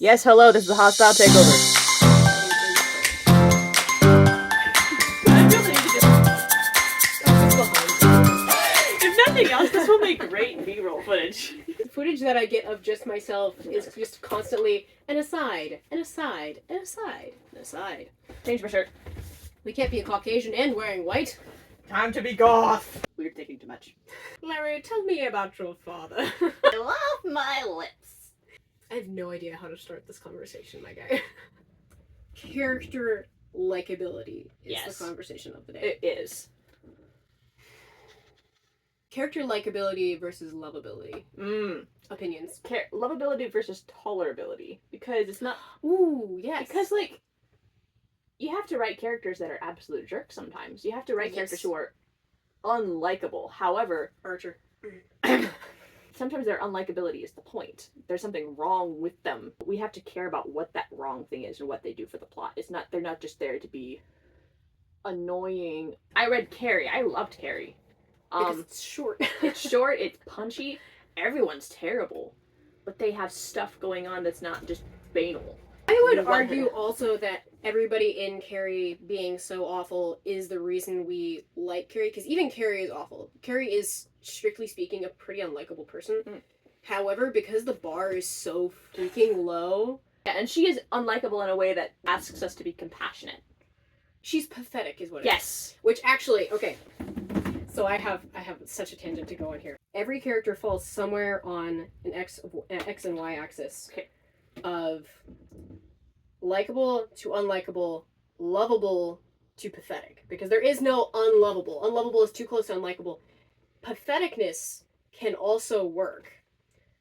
Yes, hello, this is a hostile takeover. If nothing else, this will make great B-roll footage. The footage that I get of just myself is just constantly an aside, an aside, an aside, an aside. Change my shirt. We can't be a Caucasian and wearing white. Time to be goth. We're thinking too much. Larry, tell me about your father. I love my lips. I have no idea how to start this conversation, my guy. Character likability is Yes. the conversation of the day. It is. Character likability versus lovability. Opinions. Lovability versus tolerability. Because it's not... Ooh, yes. Because, like, you have to write characters that are absolute jerks sometimes. You have to write characters who are unlikable. However... Archer. Sometimes their unlikability is the point. There's something wrong with them. We have to care about what that wrong thing is and what they do for the plot. They're not just there to be annoying. I read Carrie. I loved Carrie. Because it's short. It's short, it's punchy. Everyone's terrible. But they have stuff going on that's not just banal. I would argue also that everybody in Carrie being so awful is the reason we like Carrie, because even Carrie is awful. Carrie is, strictly speaking, a pretty unlikable person. However, because the bar is so freaking low... Yeah, and she is unlikable in a way that asks us to be compassionate. She's pathetic, is what it is. Yes. Which actually, okay, so I have such a tangent to go on here. Every character falls somewhere on an X and Y axis of likable to unlikable, lovable to pathetic. Because there is no unlovable. Unlovable is too close to unlikable. Patheticness can also work.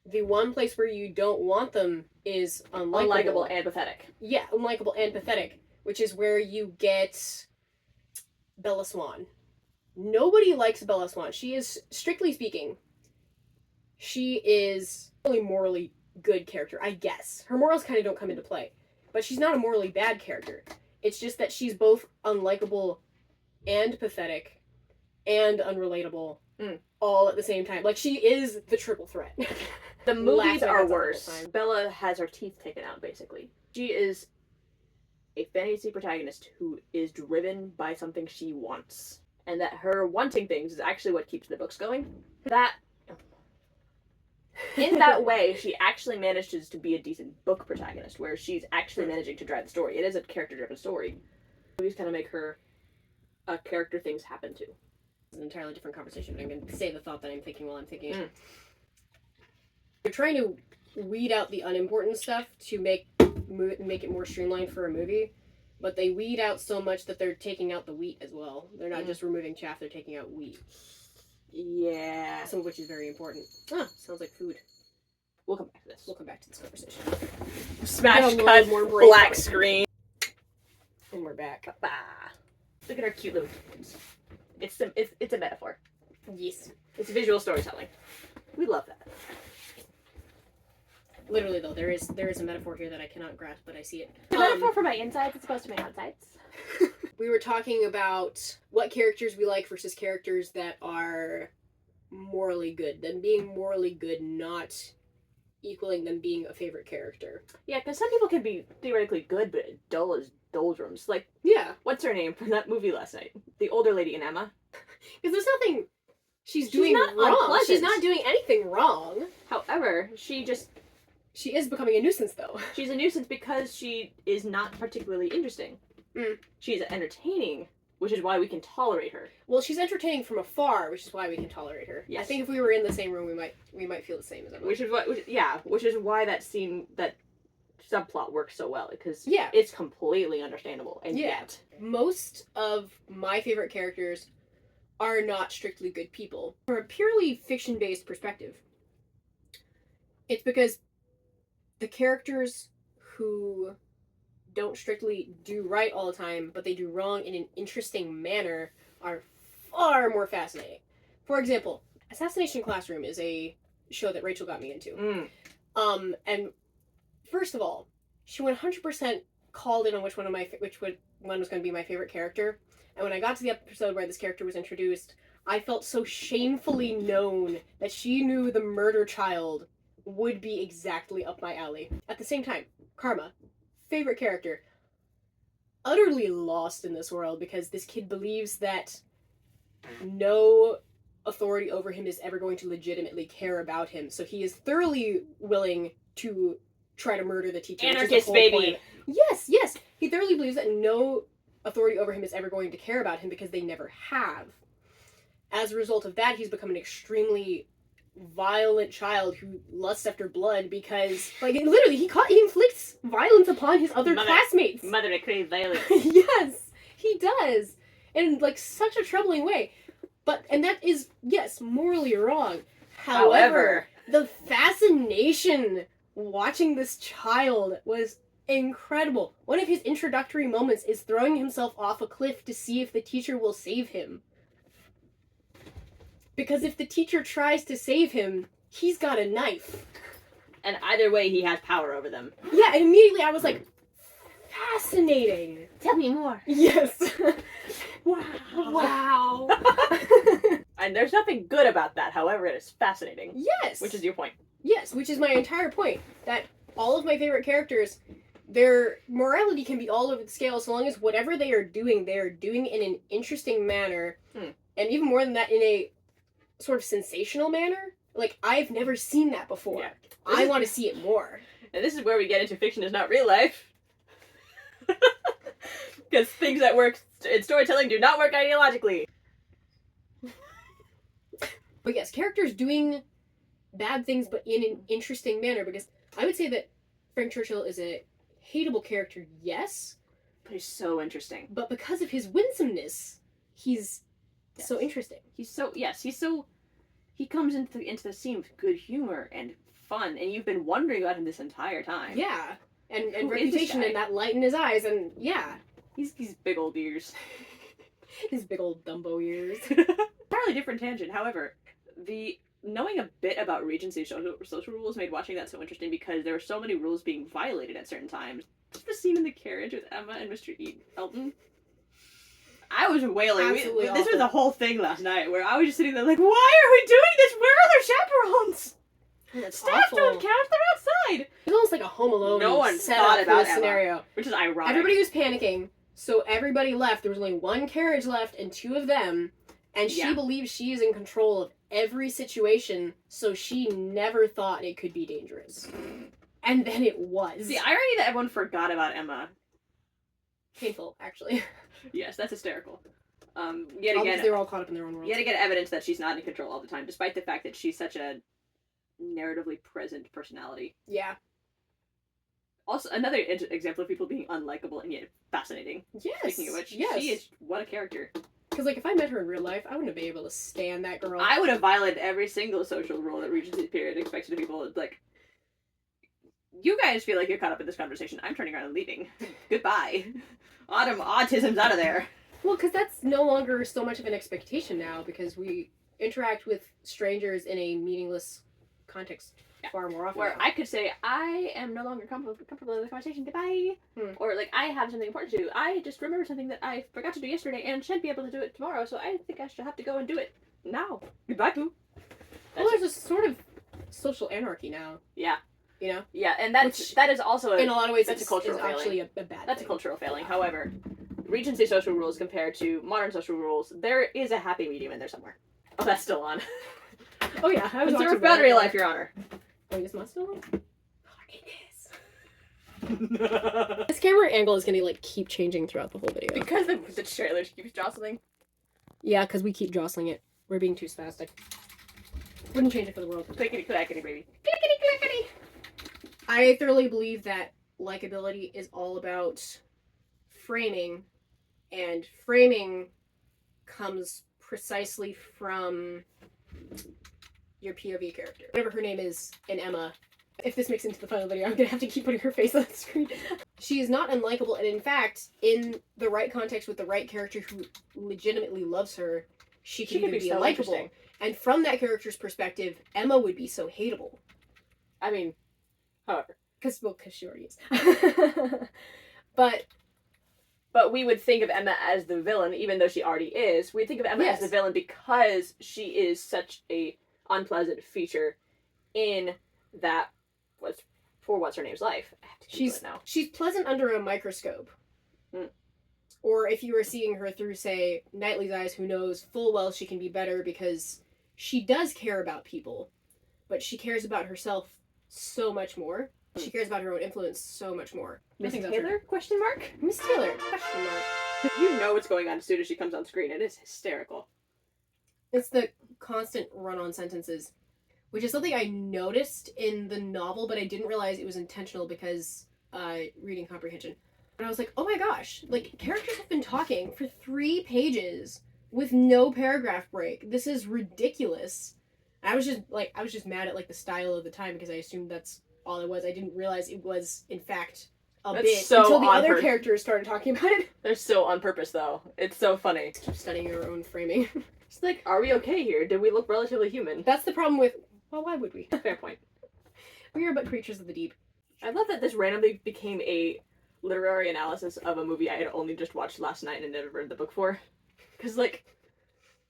The one place where you don't want them is unlikable. Unlikable and pathetic. Yeah, unlikable and pathetic, which is where you get Bella Swan. Nobody likes Bella Swan. She is, strictly speaking, she is a really morally good character, I guess. Her morals kind of don't come into play. But she's not a morally bad character. It's just that she's both unlikable and pathetic and unrelatable all at the same time. Like, she is the triple threat. The movies are Laughing worse. Bella has her teeth taken out, basically. She is a fantasy protagonist who is driven by something she wants. And that her wanting things is actually what keeps the books going. In that way, she actually manages to be a decent book protagonist, where she's actually managing to drive the story. It is a character-driven story. Movies kind of make her a character things happen to. It's an entirely different conversation, but I'm going to say the thought that I'm thinking while I'm thinking it. They're trying to weed out the unimportant stuff to make it more streamlined for a movie, but they weed out so much that they're taking out the wheat as well. They're not just removing chaff, they're taking out wheat. Yeah. Some of which is very important. Ah, sounds like food. We'll come back to this. We'll come back to this conversation. Smash Yeah, cut, more brain black power. screen. And we're back. Bah. Look at our cute little kittens. It's a metaphor. Yes. It's visual storytelling. We love that. Literally, though, there is a metaphor here that I cannot grasp, but I see it. The metaphor for my insides is opposed to my outsides. We were talking about what characters we like versus characters that are morally good. Them being morally good, not equaling them being a favorite character. Yeah, because some people can be theoretically good, but dull as doldrums. Like, Yeah. what's her name from that movie last night? The older lady in Emma. Because there's nothing she's doing not wrong. unpleasant. She's not doing anything wrong. However, she is becoming a nuisance, though. she's a nuisance because she is not particularly interesting. She's entertaining, which is why we can tolerate her. Well, she's entertaining from afar, which is why we can tolerate her. Yes. I think if we were in the same room, we might feel the same as Emma. Which is why that subplot works so well, because Yeah. it's completely understandable. And Yeah. yet, Most of my favorite characters are not strictly good people. From a purely fiction-based perspective, it's because the characters who don't strictly do right all the time, but they do wrong in an interesting manner, are far more fascinating. For example, Assassination Classroom is a show that Rachel got me into. And first of all, she 100% called in on which one was going to be my favorite character. And when I got to the episode where this character was introduced, I felt so shamefully known that she knew the murder child would be exactly up my alley. At the same time, Karma, favorite character. Utterly lost in this world because this kid believes that no authority over him is ever going to legitimately care about him. So he is thoroughly willing to try to murder the teacher. Anarchist baby. Yes, yes. He thoroughly believes that no authority over him is ever going to care about him because they never have. As a result of that, he's become an extremely violent child who lusts after blood because, like, literally, he inflicts violence upon his other classmates. Mother to crave violence. Yes, he does. In, like, such a troubling way. And that is, yes, morally wrong. However, the fascination watching this child was incredible. One of his introductory moments is throwing himself off a cliff to see if the teacher will save him. Because if the teacher tries to save him, he's got a knife. And either way, he has power over them. Yeah, and immediately I was like, fascinating. Tell me more. Yes. Wow. And there's nothing good about that, however, it is fascinating. Yes. Which is your point. Yes, which is my entire point. That all of my favorite characters, their morality can be all over the scale so long as whatever they are doing in an interesting manner. And even more than that, in a sort of sensational manner. Like, I've never seen that before. Yeah. I want to see it more. And this is where we get into fiction is not real life. Because things that work in storytelling do not work ideologically. But yes, characters doing bad things but in an interesting manner, because I would say that Frank Churchill is a hateable character, yes. But he's so interesting. But because of his winsomeness, he's so interesting. He comes into the scene with good humor and fun, and you've been wondering about him this entire time. Yeah. And reputation and that light in his eyes, and yeah. He's big old ears. His big old Dumbo ears. Entirely different tangent, however, knowing a bit about Regency social rules made watching that so interesting because there were so many rules being violated at certain times. Just the scene in the carriage with Emma and Mr. Elton. I was wailing. This was a whole thing last night where I was just sitting there like, why are we doing this? Where are their chaperones? That's Staff awful. don't count, they're outside. It's almost like a Home Alone No one set thought up about for this Emma, scenario. which is ironic. Everybody was panicking, so everybody left. There was only one carriage left and two of them, and she believes she is in control of every situation, so she never thought it could be dangerous. And then it was. The irony that everyone forgot about Emma. Painful, actually. Yes, that's hysterical. Yet again, they were all caught up in their own world. Yet again, evidence that she's not in control all the time, despite the fact that she's such a narratively present personality. Yeah. Also, another example of people being unlikable and yet fascinating. Yes. Speaking of which, she is what a character. Because, like, if I met her in real life, I wouldn't have been able to stand that girl. I would have violated every single social rule that Regency period expected of people. Like, you guys feel like you're caught up in this conversation. I'm turning around and leaving. Goodbye. Autism's out of there. Well, because that's no longer so much of an expectation now, because we interact with strangers in a meaningless context far more often. Where now. I could say, I am no longer comfortable in the conversation, goodbye. Or, like, I have something important to do. I just remembered something that I forgot to do yesterday and shan't be able to do it tomorrow, so I think I should have to go and do it now. Goodbye, poo. Well, there's a sort of social anarchy now. Yeah. You know? Yeah, and that is also in a lot of ways that's a cultural failing. Actually a bad That's thing. a cultural failing. However, Regency social rules compared to modern social rules, there is a happy medium in there somewhere. Oh, that's still on. Oh yeah, I was watching Conserve battery life, Your Honor. Wait, is mine still on? It is. This camera angle is gonna like keep changing throughout the whole video. Because the trailer keeps jostling. Yeah, because we keep jostling it. We're being too spastic. Wouldn't change it for the world. Clickety clackety, baby. Clickety clackety. I thoroughly believe that likability is all about framing, and framing comes precisely from your POV character. Whatever her name is in Emma, if this makes it into the final video, I'm gonna have to keep putting her face on the screen. She is not unlikable, and in fact, in the right context with the right character who legitimately loves her, she could even be so unlikable. And from that character's perspective, Emma would be so hateable. I mean, however. Because she already is. But we would think of Emma as the villain, even though she already is. We'd think of Emma as the villain because she is such a unpleasant feature in that, for What's Her Name's life. I have to Google it now. She's pleasant under a microscope. Or if you were seeing her through, say, Knightley's eyes, who knows full well she can be better because she does care about people, but she cares about herself so much more. She cares about her own influence so much more. Miss Taylor? Question mark? Miss Taylor? Question mark. You know what's going on as soon as she comes on screen. It is hysterical. It's the constant run-on sentences, which is something I noticed in the novel, but I didn't realize it was intentional because reading comprehension. And I was like, oh my gosh, like, characters have been talking for 3 pages with no paragraph break. This is ridiculous. I was just mad at, like, the style of the time because I assumed that's all it was. I didn't realize it was, in fact, until the other characters started talking about it. They're so on purpose, though. It's so funny. Keep studying your own framing. It's like, are we okay here? Did we look relatively human? That's the problem with, well, why would we? Fair point. We are but creatures of the deep. I love that this randomly became a literary analysis of a movie I had only just watched last night and never read the book for. Because, like,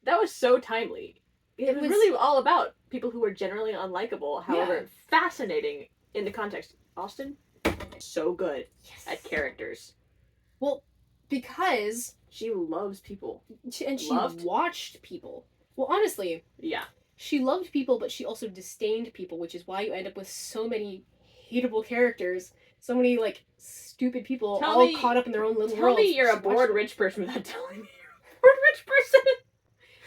that was so timely. It was really all about people who were generally unlikable, however fascinating in the context. Austen, so good at characters. Well, because she loves people. She watched people. Well, honestly, yeah. She loved people, but she also disdained people, which is why you end up with so many hateable characters. So many, like, stupid people caught up in their own little world. Tell me you're a bored rich person without telling me you're a bored rich person.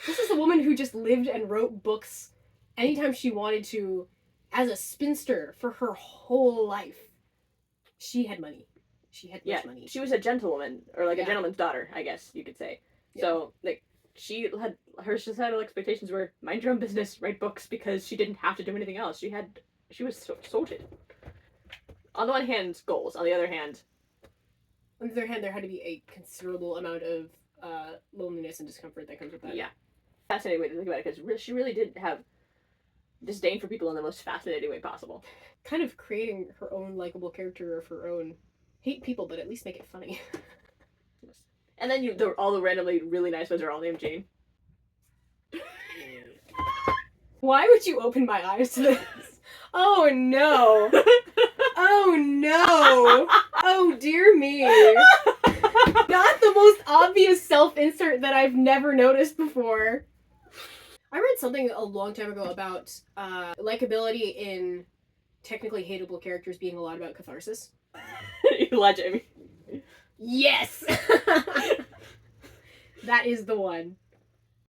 This is a woman who just lived and wrote books anytime she wanted to as a spinster for her whole life. She had money. She had much money. She was a gentlewoman, or like a gentleman's daughter, I guess you could say. Yeah. So, like, she had, her societal expectations were, mind your own business, write books, because she didn't have to do anything else. She was sorted. On the one hand, goals. On the other hand, there had to be a considerable amount of loneliness and discomfort that comes with that. Yeah. Fascinating way to think about it, because she really did have disdain for people in the most fascinating way possible. Kind of creating her own likable character of her own. Hate people, but at least make it funny. And then all the randomly really nice ones are all named Jane. Why would you open my eyes to this? Oh no! Oh no! Oh dear me! Not the most obvious self-insert that I've never noticed before. I read something a long time ago about likability in technically hateable characters being a lot about catharsis. You lie, Jamie. Yes! That is the one.